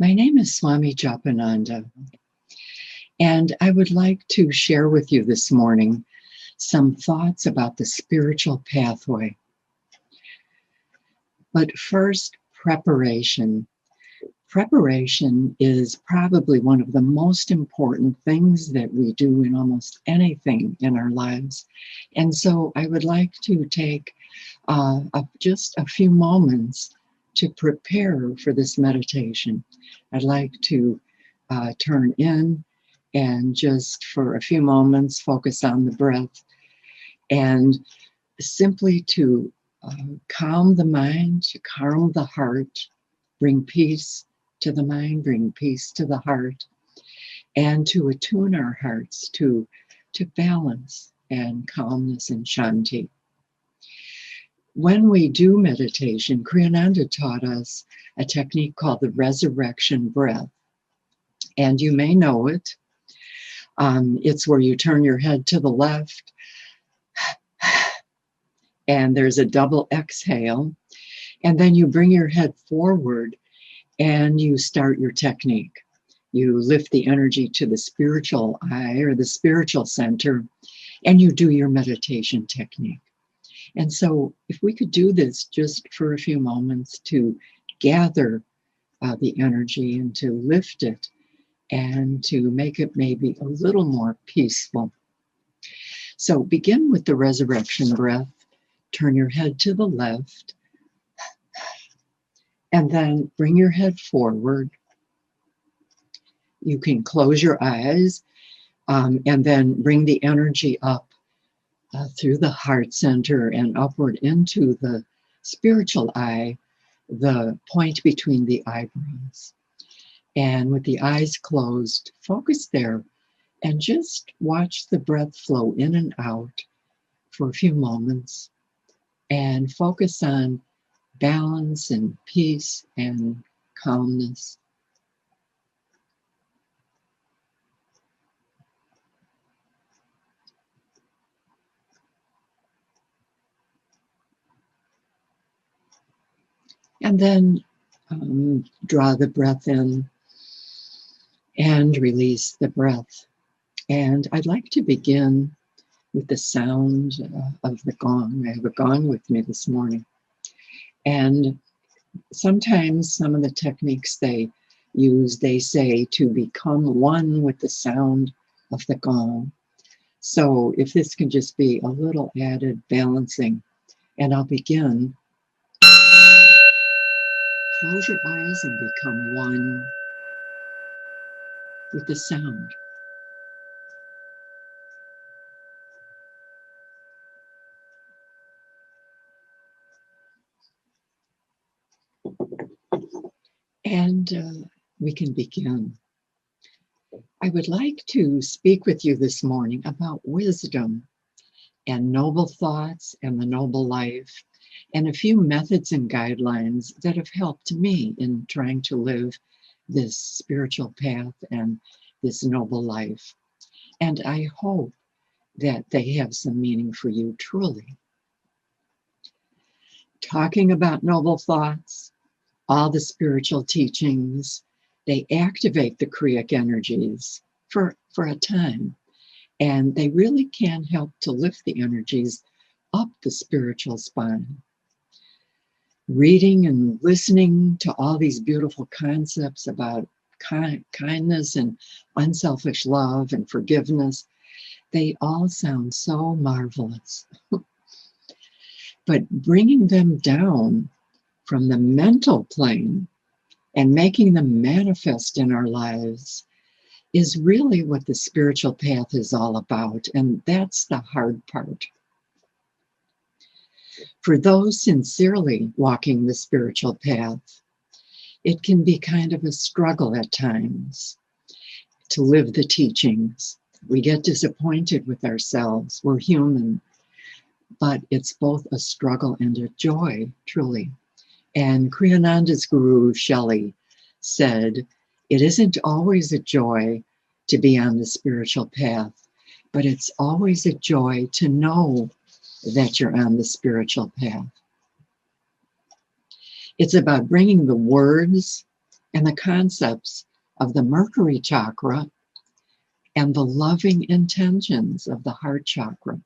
My name is Swami Japananda, and I would like to share with you this morning some thoughts about the spiritual pathway. But first, preparation. Preparation is probably one of the most important things that we do in almost anything in our lives. And so I would like to take just a few moments to prepare for this meditation. I'd like to turn in and just for a few moments focus on the breath and simply to calm the mind, to calm the heart, bring peace to the mind, bring peace to the heart, and to attune our hearts to balance and calmness and shanti. When we do meditation, Kriya taught us a technique called the resurrection breath. And you may know it. It's where you turn your head to the left, and there's a double exhale. And then you bring your head forward and you start your technique. You lift the energy to the spiritual eye or the spiritual center, and you do your meditation technique. And so if we could do this just for a few moments to gather the energy and to lift it and to make it maybe a little more peaceful. So begin with the resurrection breath. Turn your head to the left and then bring your head forward. You can close your eyes and then bring the energy up through the heart center and upward into the spiritual eye, the point between the eyebrows. And with the eyes closed, focus there and just watch the breath flow in and out for a few moments and focus on balance and peace and calmness. And then draw the breath in and release the breath. And I'd like to begin with the sound of the gong. I have a gong with me this morning. And sometimes some of the techniques they use, they say to become one with the sound of the gong. So if this can just be a little added balancing, and I'll begin. Close your eyes and become one with the sound. And we can begin. I would like to speak with you this morning about wisdom and noble thoughts and the noble life, and a few methods and guidelines that have helped me in trying to live this spiritual path and this noble life. And I hope that they have some meaning for you truly. Talking about noble thoughts, all the spiritual teachings, they activate the Kriya energies for a time. And they really can help to lift the energies up the spiritual spine. Reading and listening to all these beautiful concepts about kindness and unselfish love and forgiveness, they all sound so marvelous. But bringing them down from the mental plane and making them manifest in our lives is really what the spiritual path is all about, and that's the hard part. For those sincerely walking the spiritual path, it can be kind of a struggle at times to live the teachings. We get disappointed with ourselves. We're human, but it's both a struggle and a joy, truly. And Kriyananda's guru, Shelley, said, it isn't always a joy to be on the spiritual path, but it's always a joy to know that you're on the spiritual path. It's about bringing the words and the concepts of the Mercury chakra and the loving intentions of the heart chakra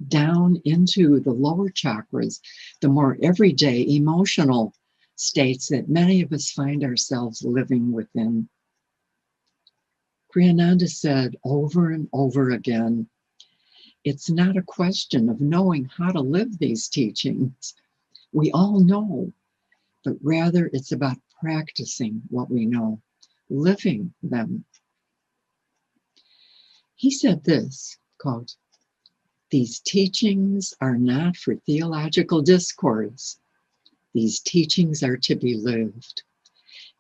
down into the lower chakras, the more everyday emotional states that many of us find ourselves living within. Kriyananda said over and over again, it's not a question of knowing how to live these teachings. We all know, but rather it's about practicing what we know, living them. He said this, quote, "These teachings are not for theological discourse. These teachings are to be lived.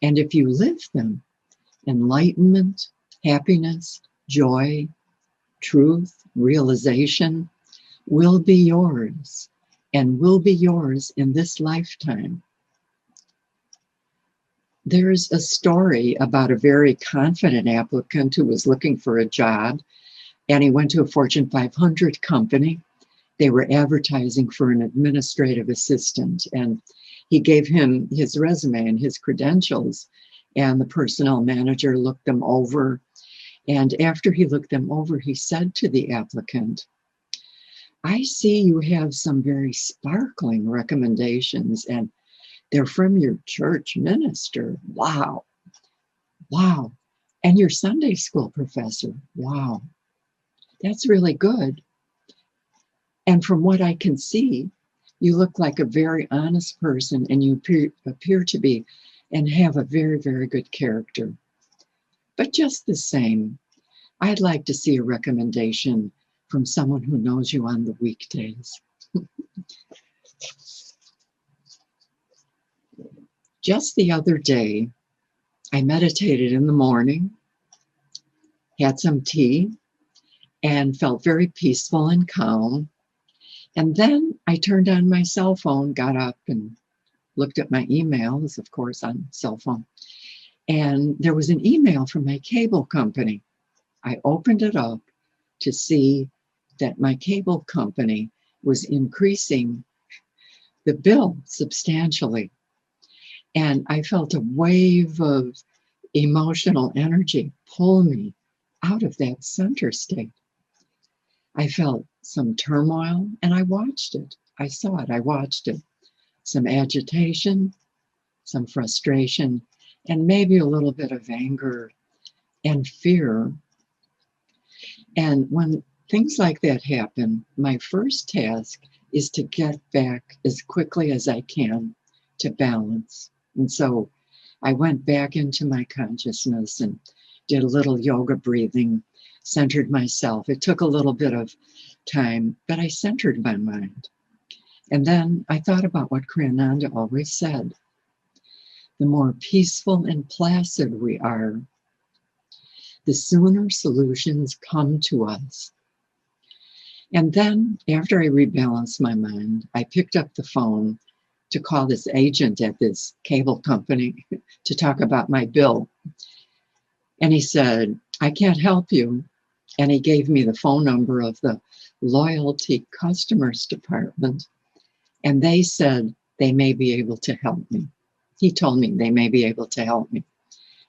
And if you live them, enlightenment, happiness, joy, truth, realization will be yours, and will be yours in this lifetime." There's a story about a very confident applicant who was looking for a job, and he went to a Fortune 500 company. They were advertising for an administrative assistant, and he gave him his resume and his credentials, and the personnel manager looked them over. And after he looked them over, he said to the applicant, "I see you have some very sparkling recommendations, and they're from your church minister. Wow. Wow. And your Sunday school professor. Wow. That's really good. And from what I can see, you look like a very honest person, and you appear to be and have a very, very good character. But just the same, I'd like to see a recommendation from someone who knows you on the weekdays." Just the other day, I meditated in the morning, had some tea, and felt very peaceful and calm. And then I turned on my cell phone, got up and looked at my emails, of course, on cell phone. And there was an email from my cable company. I opened it up to see that my cable company was increasing the bill substantially. And I felt a wave of emotional energy pull me out of that center state. I felt some turmoil, and I watched it. I saw it. I watched it. Some agitation, some frustration, and maybe a little bit of anger and fear. And when things like that happen, my first task is to get back as quickly as I can to balance. And so I went back into my consciousness and did a little yoga breathing, centered myself. It took a little bit of time, but I centered my mind. And then I thought about what Kriyananda always said. The more peaceful and placid we are, the sooner solutions come to us. And then, after I rebalanced my mind, I picked up the phone to call this agent at this cable company to talk about my bill. And he said, "I can't help you." And he gave me the phone number of the loyalty customers department. And they said they may be able to help me. He told me they may be able to help me.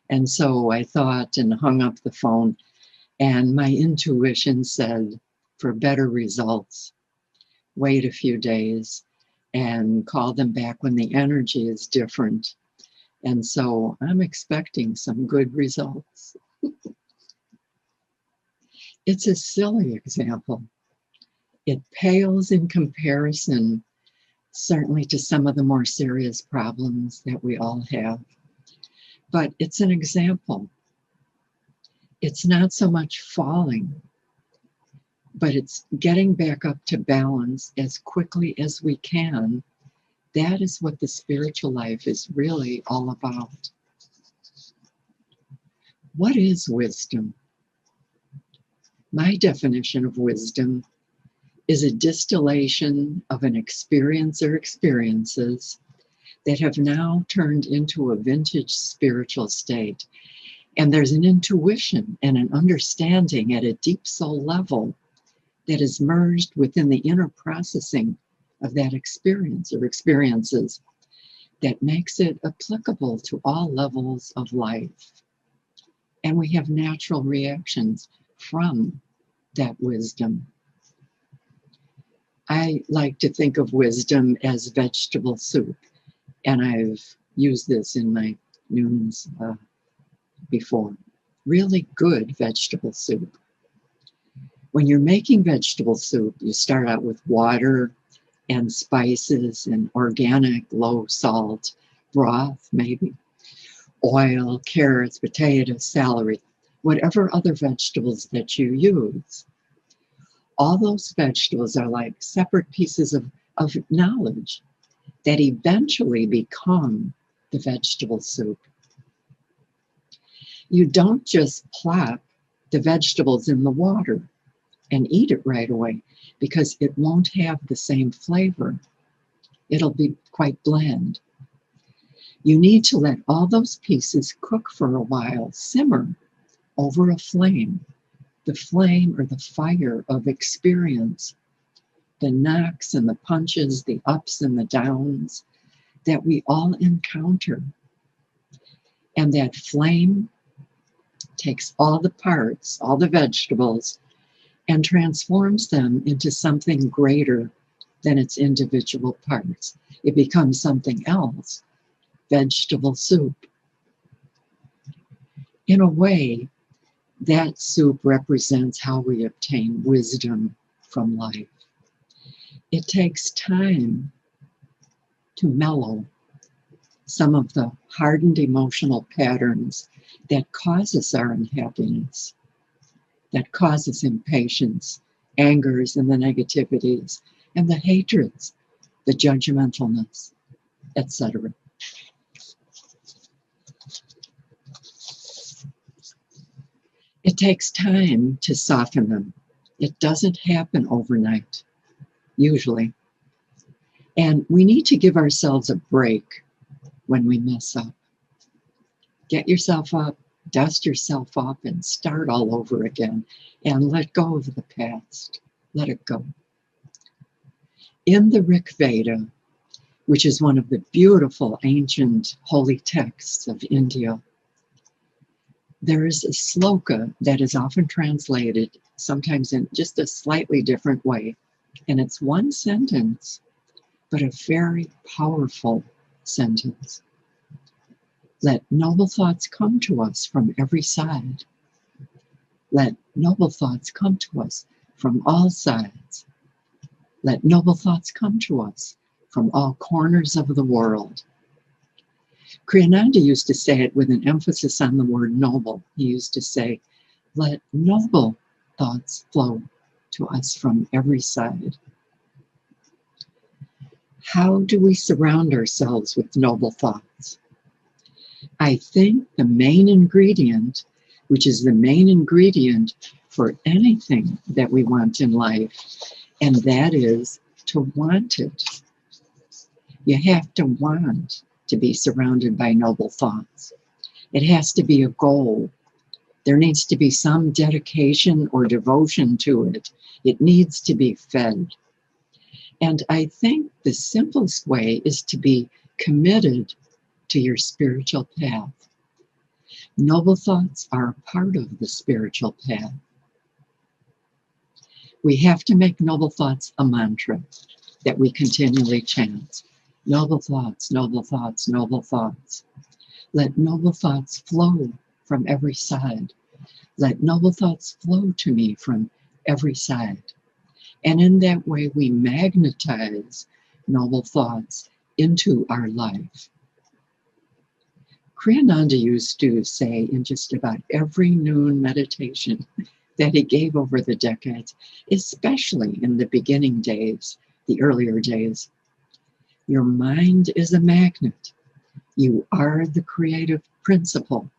And so I thought and hung up the phone. And my intuition said, for better results, wait a few days and call them back when the energy is different. And so I'm expecting some good results. It's a silly example. It pales in comparison, certainly, to some of the more serious problems that we all have. But it's an example. It's not so much falling, but it's getting back up to balance as quickly as we can. That is what the spiritual life is really all about. What is wisdom? My definition of wisdom is a distillation of an experience or experiences that have now turned into a vintage spiritual state. And there's an intuition and an understanding at a deep soul level that is merged within the inner processing of that experience or experiences that makes it applicable to all levels of life. And we have natural reactions from that wisdom. I like to think of wisdom as vegetable soup, and I've used this in my noons before. Really good vegetable soup. When you're making vegetable soup, you start out with water and spices and organic low salt broth, maybe oil, carrots, potatoes, celery, whatever other vegetables that you use. All those vegetables are like separate pieces of knowledge that eventually become the vegetable soup. You don't just plop the vegetables in the water and eat it right away, because it won't have the same flavor. It'll be quite bland. You need to let all those pieces cook for a while, simmer over a flame, the flame or the fire of experience, the knocks and the punches, the ups and the downs that we all encounter. And that flame takes all the parts, all the vegetables, and transforms them into something greater than its individual parts. It becomes something else, vegetable soup. In a way, that soup represents how we obtain wisdom from life. It takes time to mellow some of the hardened emotional patterns that cause us our unhappiness, that causes impatience, angers, and the negativities, and the hatreds, the judgmentalness, etc. It takes time to soften them. It doesn't happen overnight, usually. And we need to give ourselves a break when we mess up. Get yourself up, dust yourself off, and start all over again, and let go of the past. Let it go. In the Rig Veda, which is one of the beautiful ancient holy texts of India, there is a sloka that is often translated, sometimes in just a slightly different way, and it's one sentence, but a very powerful sentence. Let noble thoughts come to us from every side. Let noble thoughts come to us from all sides. Let noble thoughts come to us from all corners of the world. Kriyananda used to say it with an emphasis on the word noble. He used to say, let noble thoughts flow to us from every side. How do we surround ourselves with noble thoughts? I think the main ingredient, which is the main ingredient for anything that we want in life, and that is to want it. You have to want to be surrounded by noble thoughts. It has to be a goal. There needs to be some dedication or devotion to it. It needs to be fed. And I think the simplest way is to be committed to your spiritual path. Noble thoughts are a part of the spiritual path. We have to make noble thoughts a mantra that we continually chant. Noble thoughts, noble thoughts, noble thoughts. Let noble thoughts flow from every side. Let noble thoughts flow to me from every side. And in that way, we magnetize noble thoughts into our life. Kriyananda used to say in just about every noon meditation that he gave over the decades, especially in the beginning days, the earlier days, your mind is a magnet. You are the creative principle.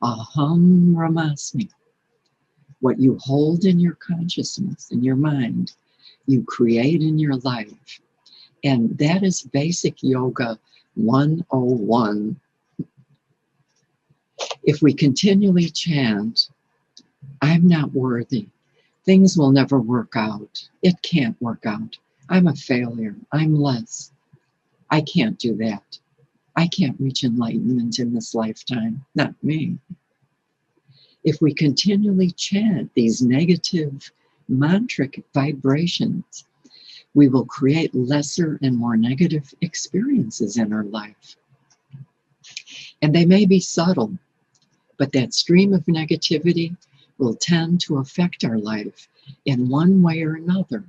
Aham Brahmasmi. What you hold in your consciousness, in your mind, you create in your life. And that is basic yoga 101. If we continually chant, I'm not worthy, things will never work out, it can't work out, I'm a failure, I'm less, I can't do that. I can't reach enlightenment in this lifetime, not me. If we continually chant these negative mantric vibrations, we will create lesser and more negative experiences in our life. And they may be subtle, but that stream of negativity will tend to affect our life in one way or another.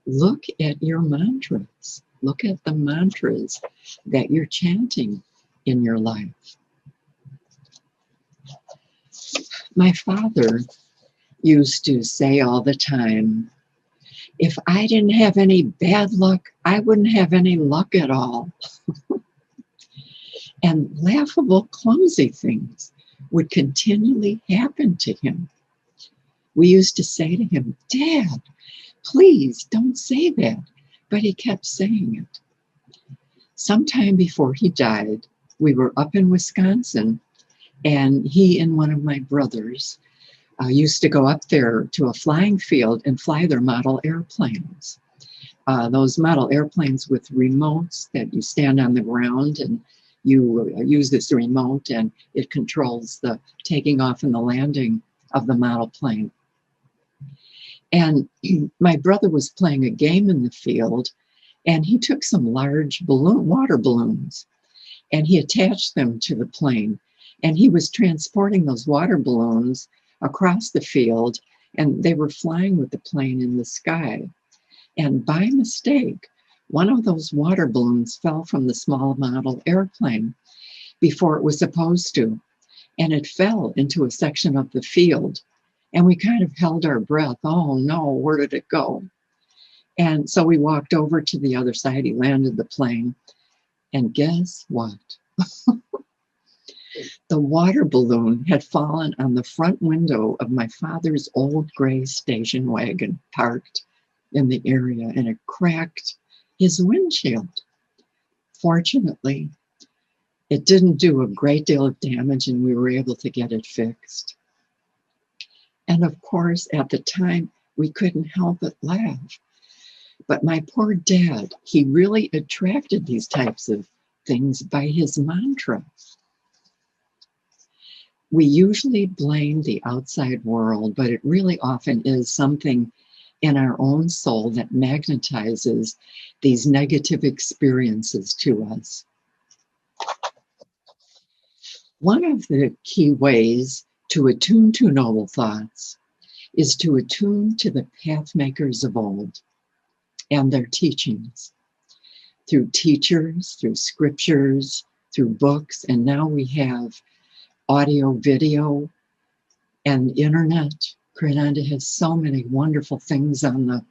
Look at your mantras. Look at the mantras that you're chanting in your life. My father used to say all the time, if I didn't have any bad luck, I wouldn't have any luck at all. And laughable, clumsy things would continually happen to him. We used to say to him, Dad, please don't say that. But he kept saying it. Sometime before he died, we were up in Wisconsin, and he and one of my brothers used to go up there to a flying field and fly their model airplanes. Those model airplanes with remotes that you stand on the ground and you use this remote and it controls the taking off and the landing of the model plane. And my brother was playing a game in the field, and he took some large water balloons and he attached them to the plane. And he was transporting those water balloons across the field, and they were flying with the plane in the sky. And by mistake, one of those water balloons fell from the small model airplane before it was supposed to, and it fell into a section of the field. And we kind of held our breath. Oh no, where did it go? And so we walked over to the other side. He landed the plane, and guess what? The water balloon had fallen on the front window of my father's old gray station wagon parked in the area, and it cracked his windshield. Fortunately, it didn't do a great deal of damage, and we were able to get it fixed. And of course, at the time, we couldn't help but laugh. But my poor dad, he really attracted these types of things by his mantra. We usually blame the outside world, but it really often is something in our own soul that magnetizes these negative experiences to us. One of the key ways to attune to noble thoughts is to attune to the path makers of old and their teachings through teachers, through scriptures, through books, and now we have audio, video, and internet. Kriyananda has so many wonderful things on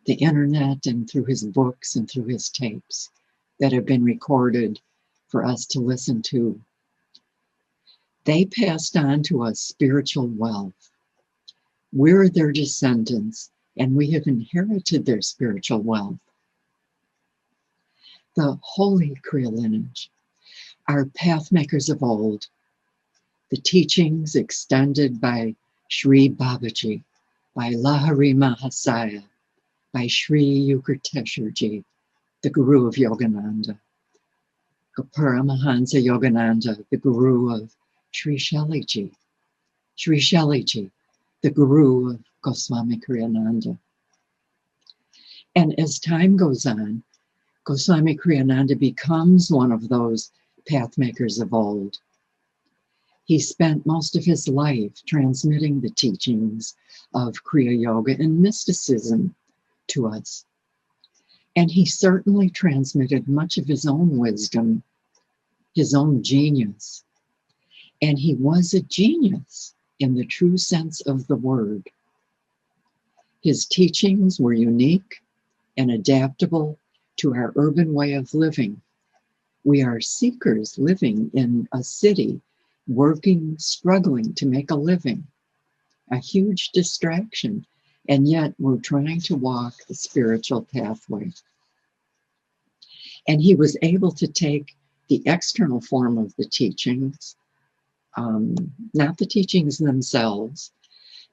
the internet and through his books and through his tapes that have been recorded for us to listen to. They passed on to us spiritual wealth. We're their descendants, and we have inherited their spiritual wealth. The holy Kriya lineage, our path makers of old, the teachings extended by Sri Babaji, by Lahari Mahasaya, by Sri Yukteswarji, the Guru of Yogananda, Paramahansa Yogananda, the Guru of Sri Sheliji, the Guru of Goswami Kriyananda. And as time goes on, Goswami Kriyananda becomes one of those path makers of old. He spent most of his life transmitting the teachings of Kriya Yoga and mysticism to us. And he certainly transmitted much of his own wisdom, his own genius. And he was a genius in the true sense of the word. His teachings were unique and adaptable to our urban way of living. We are seekers living in a city, working, struggling to make a living, a huge distraction, and yet we're trying to walk the spiritual pathway. And he was able to take the external form of the teachings, not the teachings themselves,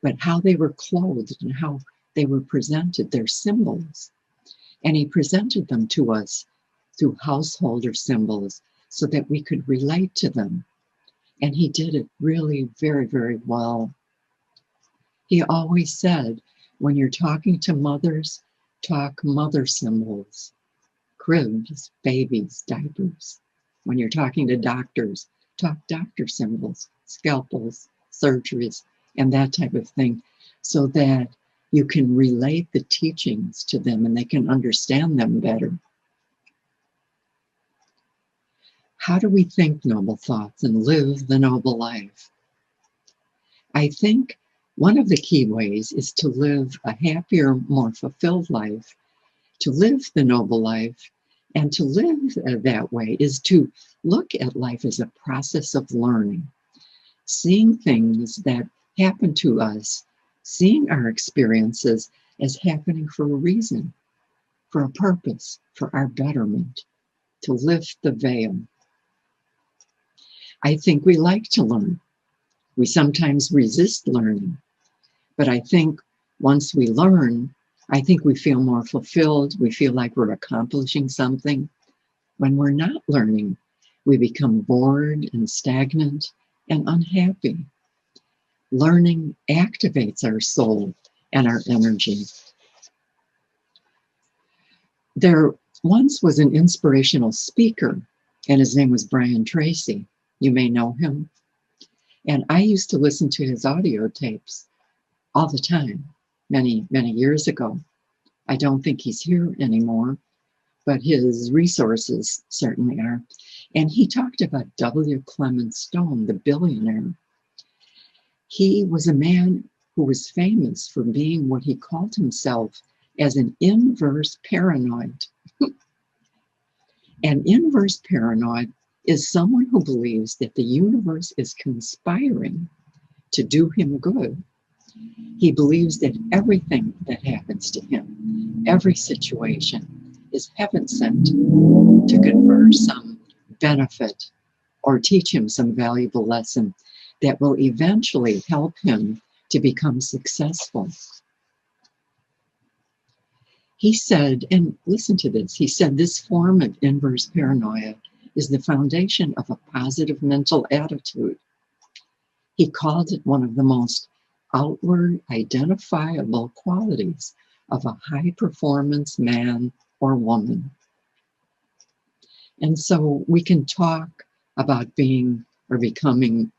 but how they were clothed and how they were presented, their symbols. And he presented them to us through householder symbols so that we could relate to them. And he did it really very, very well. He always said, when you're talking to mothers, talk mother symbols, cribs, babies, diapers. When you're talking to doctors, talk doctor symbols, scalpels, surgeries, and that type of thing, so that you can relate the teachings to them and they can understand them better. How do we think noble thoughts and live the noble life? I think one of the key ways is to live a happier, more fulfilled life, to live the noble life. And to live that way is to look at life as a process of learning, seeing things that happen to us, seeing our experiences as happening for a reason, for a purpose, for our betterment, to lift the veil. I think we like to learn. We sometimes resist learning, but I think once we learn, I think we feel more fulfilled. We feel like we're accomplishing something. When we're not learning, we become bored and stagnant and unhappy. Learning activates our soul and our energy. There once was an inspirational speaker, and his name was Brian Tracy. You may know him. And I used to listen to his audio tapes all the time, many, many years ago. I don't think he's here anymore, but his resources certainly are. And he talked about W. Clement Stone, the billionaire. He was a man who was famous for being what he called himself as an inverse paranoid. An inverse paranoid is someone who believes that the universe is conspiring to do him good. He believes that everything that happens to him, every situation, is heaven sent to confer some benefit or teach him some valuable lesson that will eventually help him to become successful. He said, and listen to this, he said this form of inverse paranoia is the foundation of a positive mental attitude. He called it one of the most outward identifiable qualities of a high performance man or woman. And so we can talk about being or becoming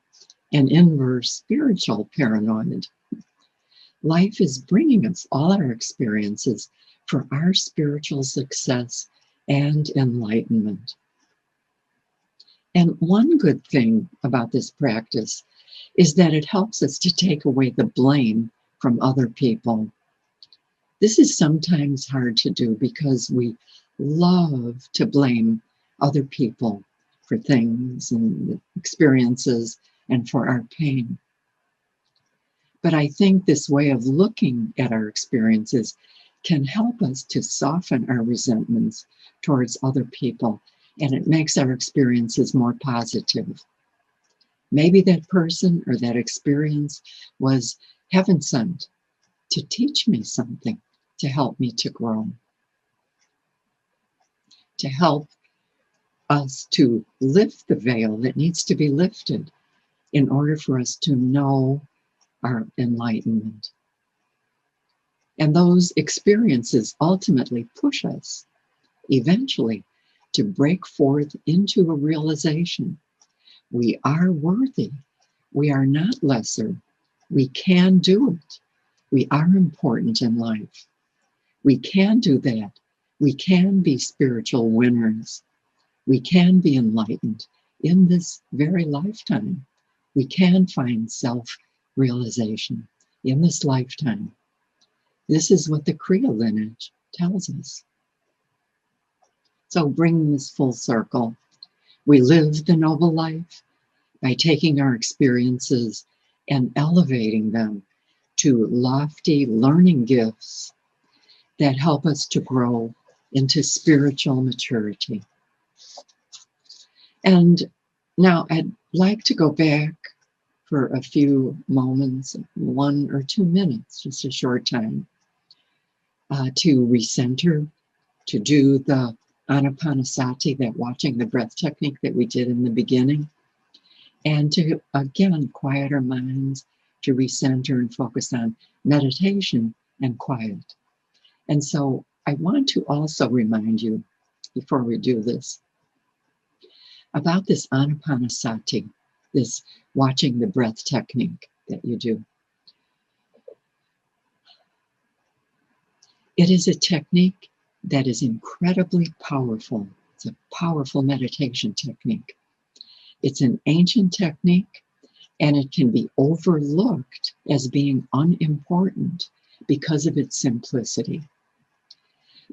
an inverse spiritual paranoid. Life is bringing us all our experiences for our spiritual success and enlightenment. And one good thing about this practice is that it helps us to take away the blame from other people. This is sometimes hard to do because we love to blame other people for things and experiences and for our pain. But I think this way of looking at our experiences can help us to soften our resentments towards other people, and it makes our experiences more positive. Maybe that person or that experience was heaven sent to teach me something, to help me to grow, to help us to lift the veil that needs to be lifted in order for us to know our enlightenment. And those experiences ultimately push us eventually to break forth into a realization. We are worthy. We are not lesser. We can do it. We are important in life. We can do that. We can be spiritual winners. We can be enlightened in this very lifetime. We can find self-realization in this lifetime. This is what the Kriya lineage tells us. So bringing this full circle, we live the noble life by taking our experiences and elevating them to lofty learning gifts that help us to grow into spiritual maturity. And now I'd like to go back for a few moments, 1 or 2 minutes, just a short time, to recenter, to do the anapanasati, that watching the breath technique that we did in the beginning, and to, again, quiet our minds, to recenter and focus on meditation and quiet. And so I want to also remind you, before we do this, about this anapanasati, this watching the breath technique that you do. It is a technique that is incredibly powerful. It's a powerful meditation technique. It's an ancient technique, and it can be overlooked as being unimportant because of its simplicity.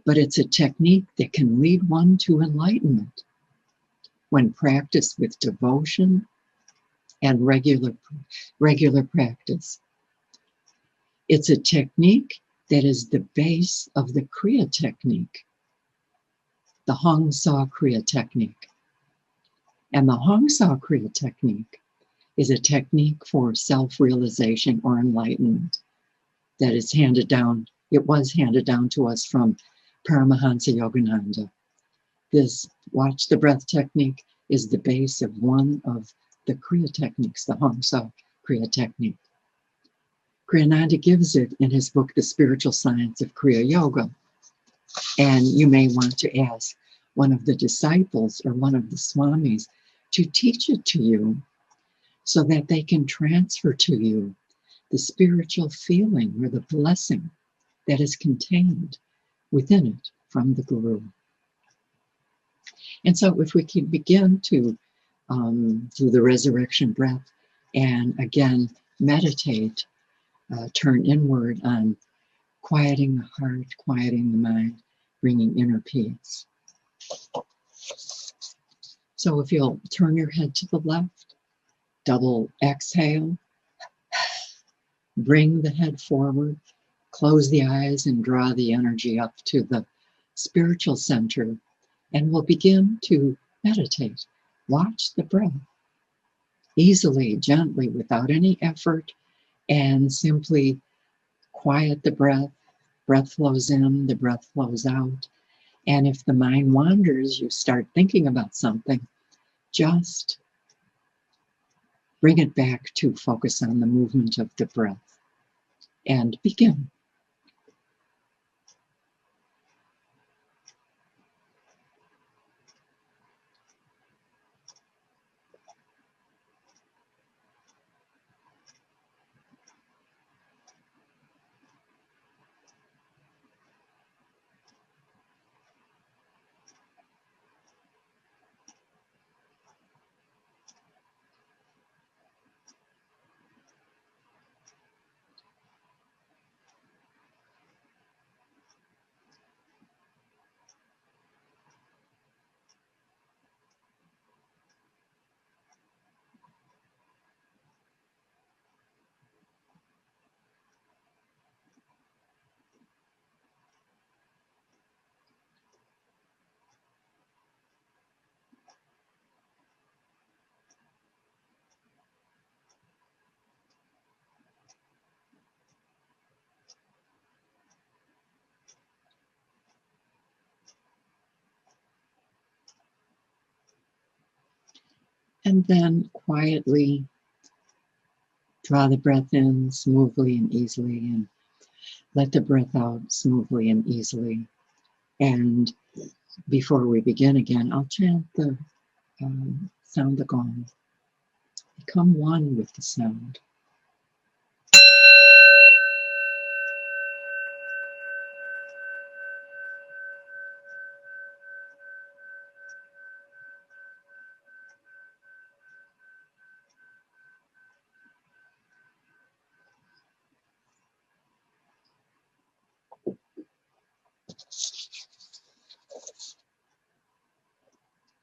But it's a technique that can lead one to enlightenment when practiced with devotion and regular practice. It's a technique that is the base of the Kriya technique, the Hong Sa Kriya technique. And the Hong Sa Kriya technique is a technique for self-realization or enlightenment that is handed down. It was handed down to us from Paramahansa Yogananda. This watch the breath technique is the base of one of the Kriya techniques, the Hong Sa Kriya technique. Kriyananda gives it in his book, The Spiritual Science of Kriya Yoga. And you may want to ask one of the disciples or one of the swamis to teach it to you so that they can transfer to you the spiritual feeling or the blessing that is contained within it from the Guru. And so if we can begin to do the resurrection breath and again meditate, turn inward on quieting the heart, quieting the mind, bringing inner peace. So if you'll turn your head to the left, double exhale, bring the head forward, close the eyes and draw the energy up to the spiritual center, and we'll begin to meditate. Watch the breath easily, gently, without any effort, and simply quiet the breath. Breath flows in, the breath flows out. And if the mind wanders, you start thinking about something, just bring it back to focus on the movement of the breath and begin. And then quietly draw the breath in smoothly and easily, and let the breath out smoothly and easily. And before we begin again, I'll chant the sound the gong. Become one with the sound.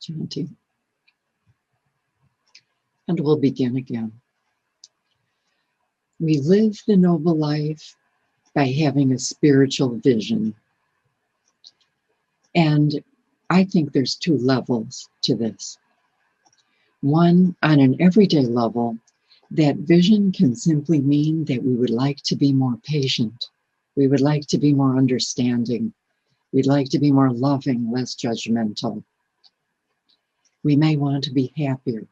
Chanting. And we'll begin again. We live the noble life by having a spiritual vision. And I think there's two levels to this. One, on an everyday level, that vision can simply mean that we would like to be more patient. We would like to be more understanding. We'd like to be more loving, less judgmental. We may want to be happier,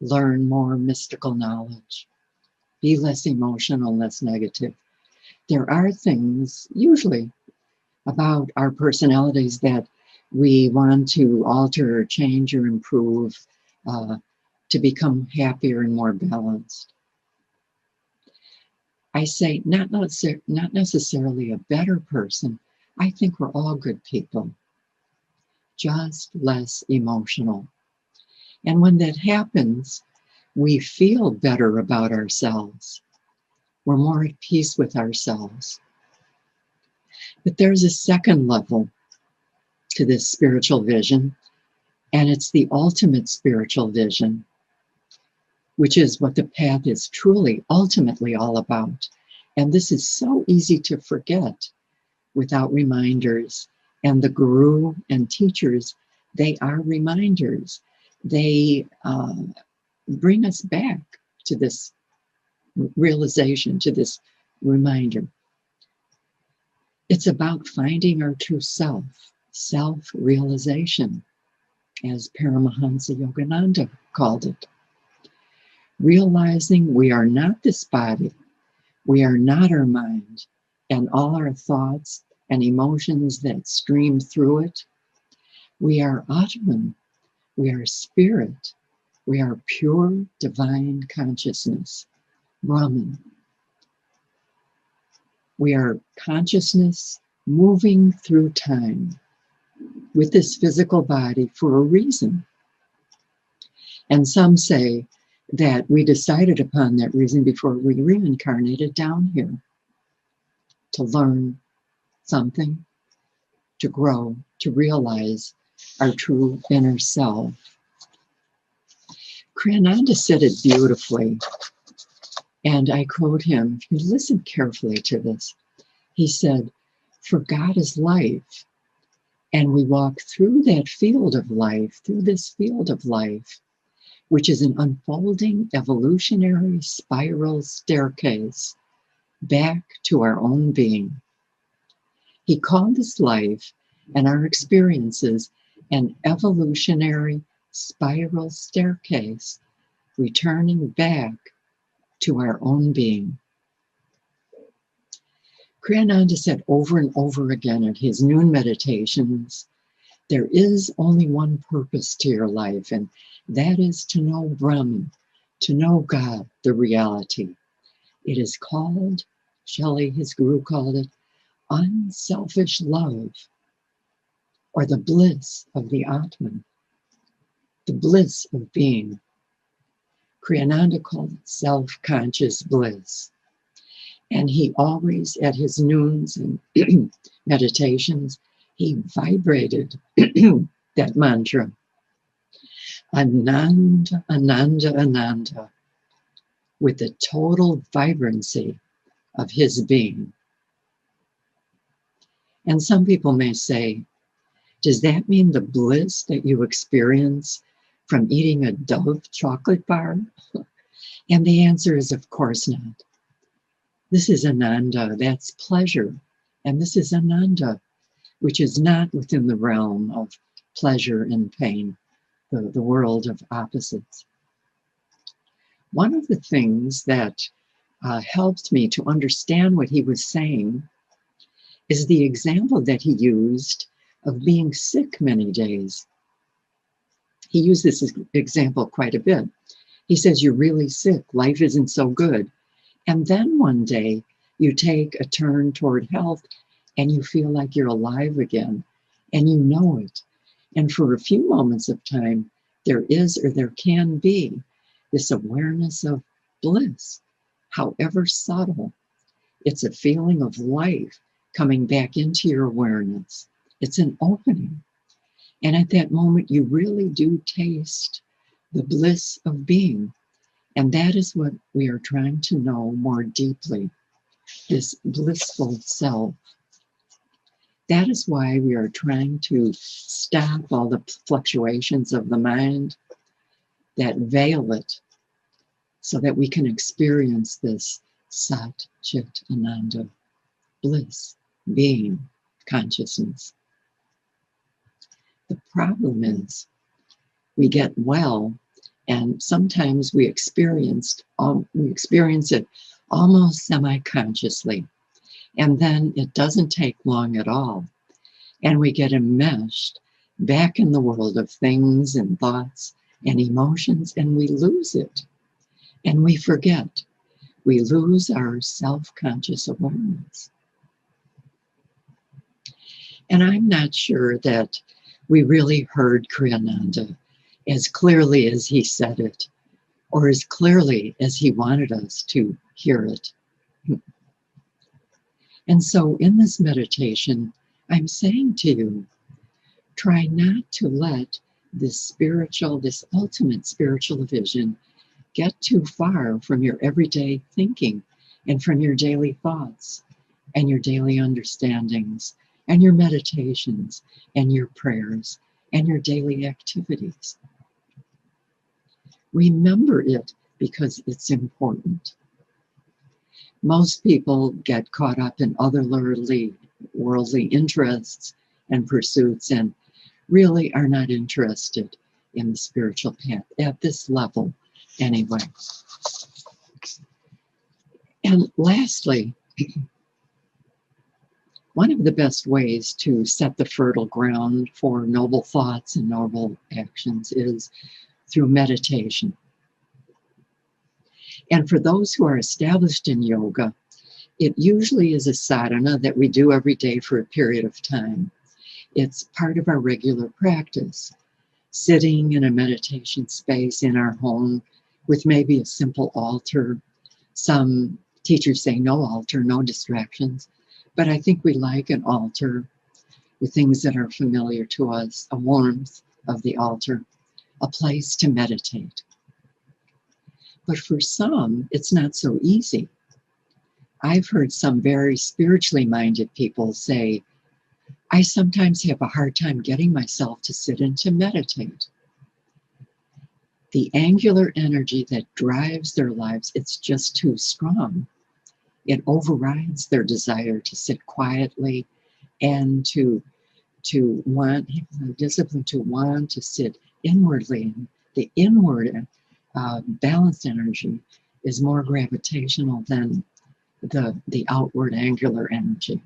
learn more mystical knowledge, be less emotional, less negative. There are things, usually, about our personalities that we want to alter or change or improve to become happier and more balanced. I say not necessarily a better person. I think we're all good people, just less emotional. And when that happens, we feel better about ourselves. We're more at peace with ourselves. But there's a second level to this spiritual vision, and it's the ultimate spiritual vision, which is what the path is truly, ultimately all about. And this is so easy to forget without reminders. And the guru and teachers, they are reminders. They bring us back to this realization, to this reminder. It's about finding our true self, self-realization, as Paramahansa Yogananda called it. Realizing we are not this body, we are not our mind, and all our thoughts and emotions that stream through it. We are Atman, we are spirit, we are pure divine consciousness, Brahman. We are consciousness moving through time with this physical body for a reason. And some say that we decided upon that reason before we reincarnated down here to learn something, to grow, to realize our true inner self. Kriyananda said it beautifully, and I quote him. If you listen carefully to this, he said, "For God is life, and we walk through that field of life, through this field of life, which is an unfolding evolutionary spiral staircase back to our own being." He called this life and our experiences an evolutionary spiral staircase, returning back to our own being. Kriyananda said over and over again at his noon meditations, there is only one purpose to your life, and that is to know Brahman, to know God, the reality. It is called, Shelley, his guru, called it, unselfish love, or the bliss of the Atman, the bliss of being. Kriyananda called it self-conscious bliss. And he always, at his noons and meditations, he vibrated that mantra, Ananda, Ananda, Ananda, with the total vibrancy of his being. And some people may say, does that mean the bliss that you experience from eating a Dove chocolate bar? And the answer is, of course not. This is Ananda, that's pleasure. And this is Ananda, which is not within the realm of pleasure and pain, the world of opposites. One of the things that helped me to understand what he was saying is the example that he used of being sick many days. He used this example quite a bit. He says, you're really sick, life isn't so good. And then one day you take a turn toward health and you feel like you're alive again, and you know it. And for a few moments of time, there is or there can be this awareness of bliss, however subtle. It's a feeling of life coming back into your awareness. It's an opening. And at that moment, you really do taste the bliss of being. And that is what we are trying to know more deeply, this blissful self. That is why we are trying to stop all the fluctuations of the mind that veil it, so that we can experience this Sat Chit Ananda, bliss, being, consciousness. The problem is we get well, and sometimes we experience it almost semi-consciously, and then it doesn't take long at all, and we get enmeshed back in the world of things and thoughts and emotions, and we lose it, and we forget. We lose our self-conscious awareness. And I'm not sure that we really heard Kriyananda as clearly as he said it, or as clearly as he wanted us to hear it. And so in this meditation, I'm saying to you, try not to let this ultimate spiritual vision get too far from your everyday thinking and from your daily thoughts and your daily understandings and your meditations and your prayers and your daily activities. Remember it because it's important. Most people get caught up in otherworldly interests and pursuits and really are not interested in the spiritual path at this level anyway. And lastly, one of the best ways to set the fertile ground for noble thoughts and noble actions is through meditation. And for those who are established in yoga, it usually is a sadhana that we do every day for a period of time. It's part of our regular practice, sitting in a meditation space in our home with maybe a simple altar. Some teachers say no altar, no distractions, but I think we like an altar with things that are familiar to us, a warmth of the altar, a place to meditate. But for some, it's not so easy. I've heard some very spiritually minded people say, I sometimes have a hard time getting myself to sit and to meditate. The angular energy that drives their lives, it's just too strong. It overrides their desire to sit quietly and to want, the discipline to want to sit inwardly. The inward balanced energy is more gravitational than the outward angular energy.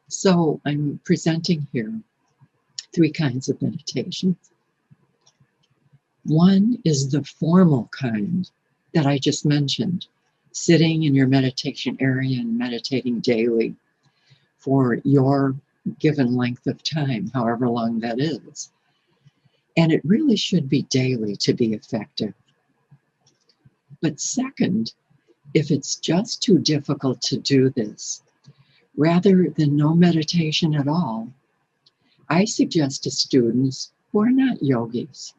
So I'm presenting here 3 kinds of meditations. One is the formal kind that I just mentioned, sitting in your meditation area and meditating daily for your given length of time, however long that is. And it really should be daily to be effective. But second, if it's just too difficult to do this, rather than no meditation at all, I suggest to students who are not yogis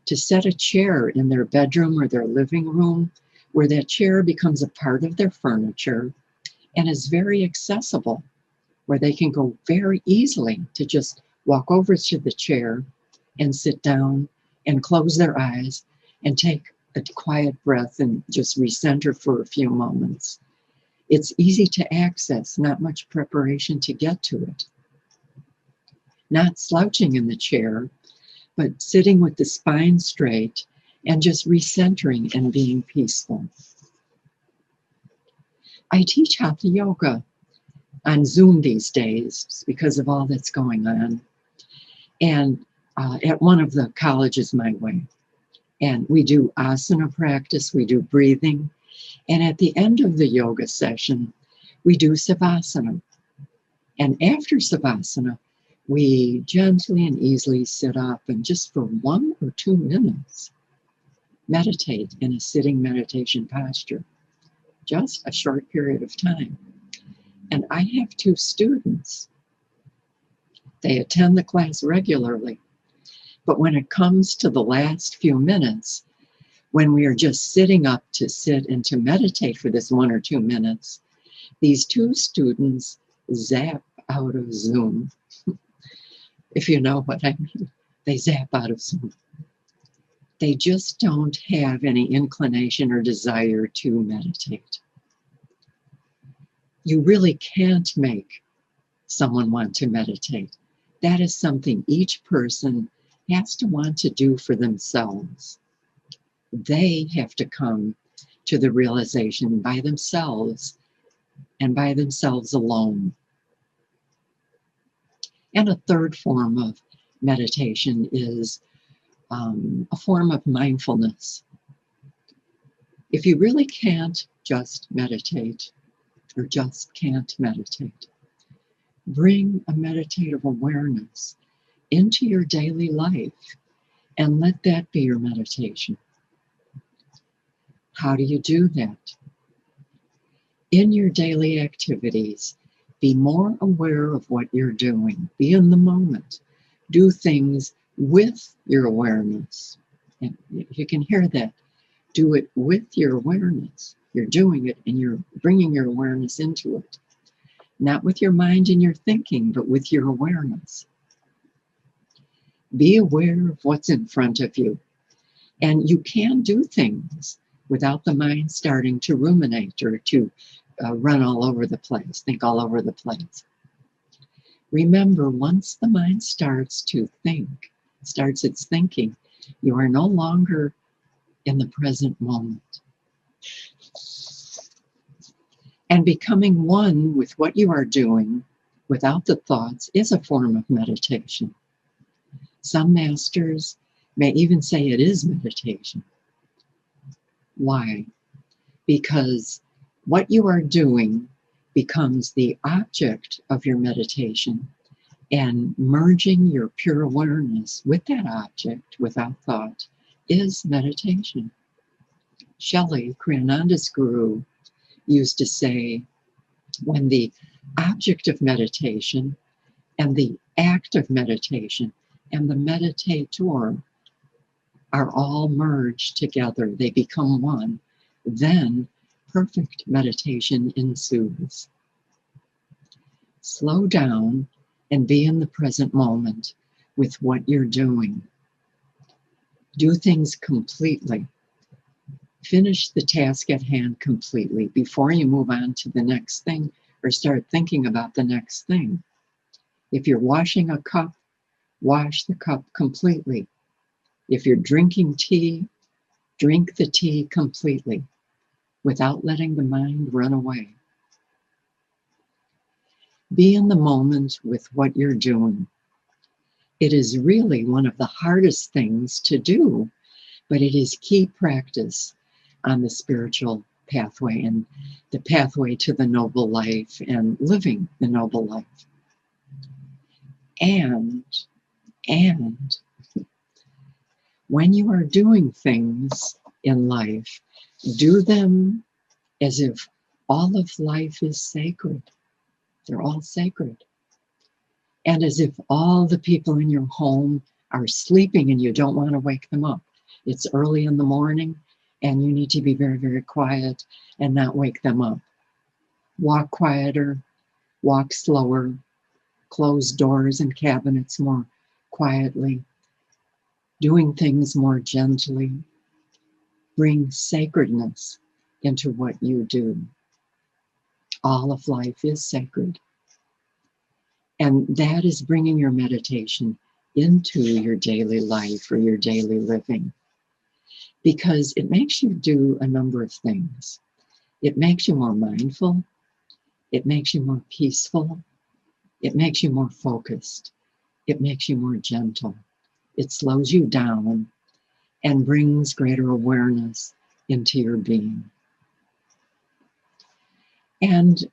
to set a chair in their bedroom or their living room where that chair becomes a part of their furniture and is very accessible, where they can go very easily to just walk over to the chair and sit down and close their eyes and take a quiet breath and just recenter for a few moments. It's easy to access, not much preparation to get to it. Not slouching in the chair, but sitting with the spine straight and just recentering and being peaceful. I teach Hatha Yoga on Zoom these days because of all that's going on. And at one of the colleges my way. And we do asana practice, we do breathing. And at the end of the yoga session, we do savasana. And after savasana, we gently and easily sit up and just for 1 or 2 minutes, meditate in a sitting meditation posture. Just a short period of time. And I have 2 students. They attend the class regularly. But when it comes to the last few minutes, when we are just sitting up to sit and to meditate for this 1 or 2 minutes, these 2 students zap out of Zoom. If you know what I mean, they zap out of Zoom. They just don't have any inclination or desire to meditate. You really can't make someone want to meditate. That is something each person has to want to do for themselves. They have to come to the realization by themselves and by themselves alone. And a third form of meditation is a form of mindfulness. If you really can't just meditate or just can't meditate, bring a meditative awareness into your daily life and let that be your meditation. How do you do that? In your daily activities, be more aware of what you're doing. Be in the moment. Do things with your awareness. And you can hear that. Do it with your awareness. You're doing it and you're bringing your awareness into it. Not with your mind and your thinking, but with your awareness. Be aware of what's in front of you. And you can do things without the mind starting to ruminate or to run all over the place, think all over the place. Remember, once the mind starts to think, starts its thinking, you are no longer in the present moment. And becoming one with what you are doing without the thoughts is a form of meditation. Some masters may even say it is meditation. Why? Because what you are doing becomes the object of your meditation, and merging your pure awareness with that object without thought is meditation. Shelley, Kriyananda's guru, used to say, when the object of meditation and the act of meditation and the meditator are all merged together, they become one, then perfect meditation ensues. Slow down and be in the present moment with what you're doing. Do things completely. Finish the task at hand completely before you move on to the next thing or start thinking about the next thing. If you're washing a cup, wash the cup completely. If you're drinking tea, drink the tea completely without letting the mind run away. Be in the moment with what you're doing. It is really one of the hardest things to do, but it is key practice on the spiritual pathway and the pathway to the noble life and living the noble life. And when you are doing things in life, do them as if all of life is sacred. They're all sacred. And as if all the people in your home are sleeping and you don't want to wake them up. It's early in the morning and you need to be very, very quiet and not wake them up. Walk quieter, walk slower, close doors and cabinets more quietly, doing things more gently. Bring sacredness into what you do. All of life is sacred. And that is bringing your meditation into your daily life or your daily living, because it makes you do a number of things. It makes you more mindful. It makes you more peaceful. It makes you more focused. It makes you more gentle. It slows you down and brings greater awareness into your being. And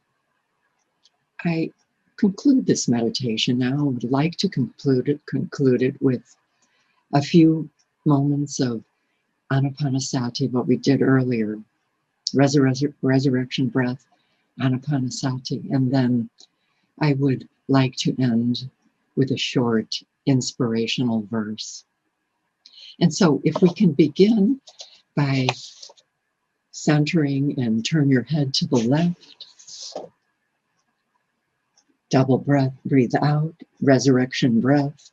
I conclude this meditation now. I would like to conclude it with a few moments of Anapanasati, what we did earlier, resurrection breath, Anapanasati, and then I would like to end with a short inspirational verse. And so if we can begin by centering and turn your head to the left, double breath, breathe out, resurrection breath,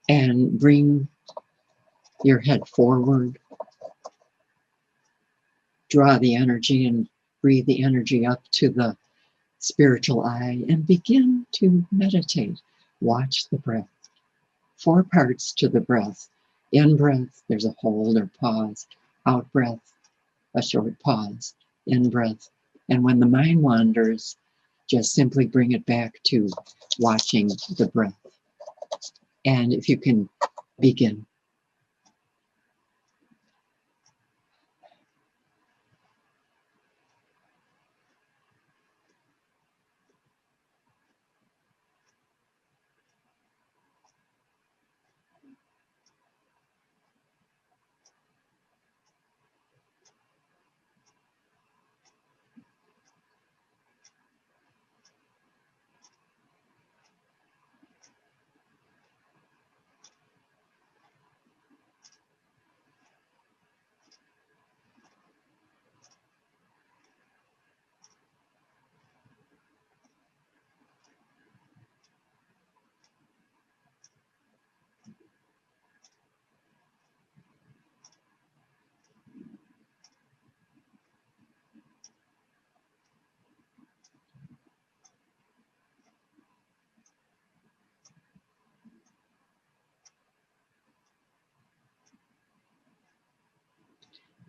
and bring your head forward. Draw the energy and breathe the energy up to the spiritual eye and begin to meditate. Watch the breath. 4 parts to the breath. In breath, there's a hold or pause. Out breath, a short pause. In breath. And when the mind wanders, just simply bring it back to watching the breath. And if you can begin.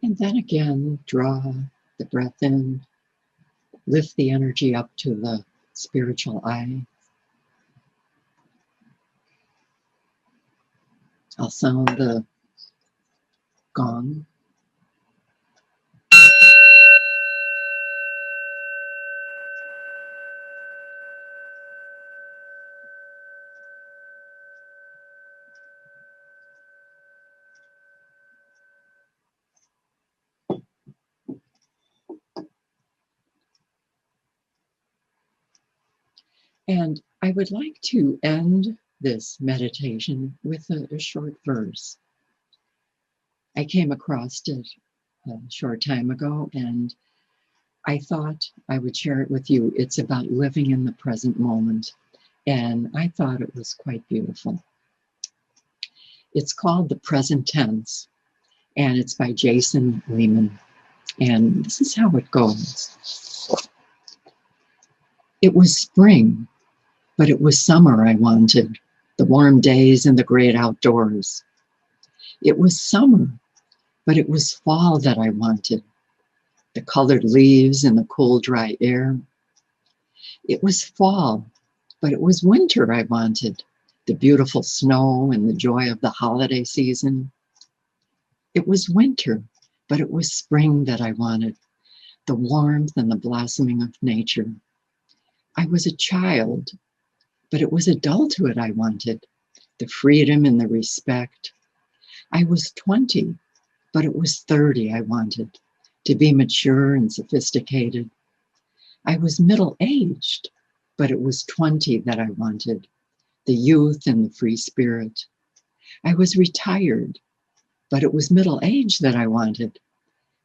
And then again, draw the breath in, lift the energy up to the spiritual eye. I'll sound the gong. And I would like to end this meditation with a short verse. I came across it a short time ago, and I thought I would share it with you. It's about living in the present moment, and I thought it was quite beautiful. It's called The Present Tense, and it's by Jason Lehman. And this is how it goes. It was spring, but it was summer I wanted, the warm days and the great outdoors. It was summer, but it was fall that I wanted, the colored leaves and the cool, dry air. It was fall, but it was winter I wanted, the beautiful snow and the joy of the holiday season. It was winter, but it was spring that I wanted, the warmth and the blossoming of nature. I was a child, but it was adulthood I wanted, the freedom and the respect. I was 20, but it was 30 I wanted, to be mature and sophisticated. I was middle-aged, but it was 20 that I wanted, the youth and the free spirit. I was retired, but it was middle age that I wanted,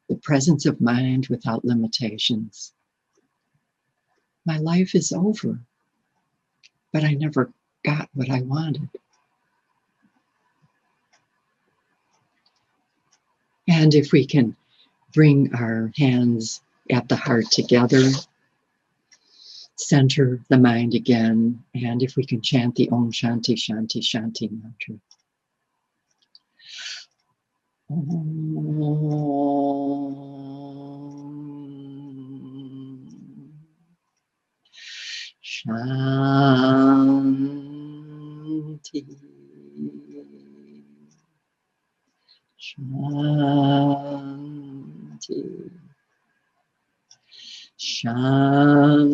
the presence of mind without limitations. My life is over, but I never got what I wanted. And if we can bring our hands at the heart together, center the mind again, and if we can chant the Om Shanti Shanti Shanti mantra. Om Shanti Shanti Shanti.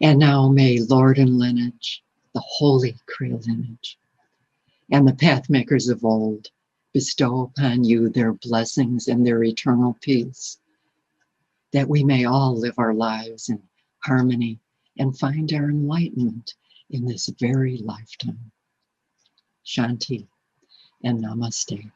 And now may Lord and lineage, the holy Kriya lineage, and the pathmakers of old bestow upon you their blessings and their eternal peace, that we may all live our lives in harmony and find our enlightenment in this very lifetime. Shanti and Namaste.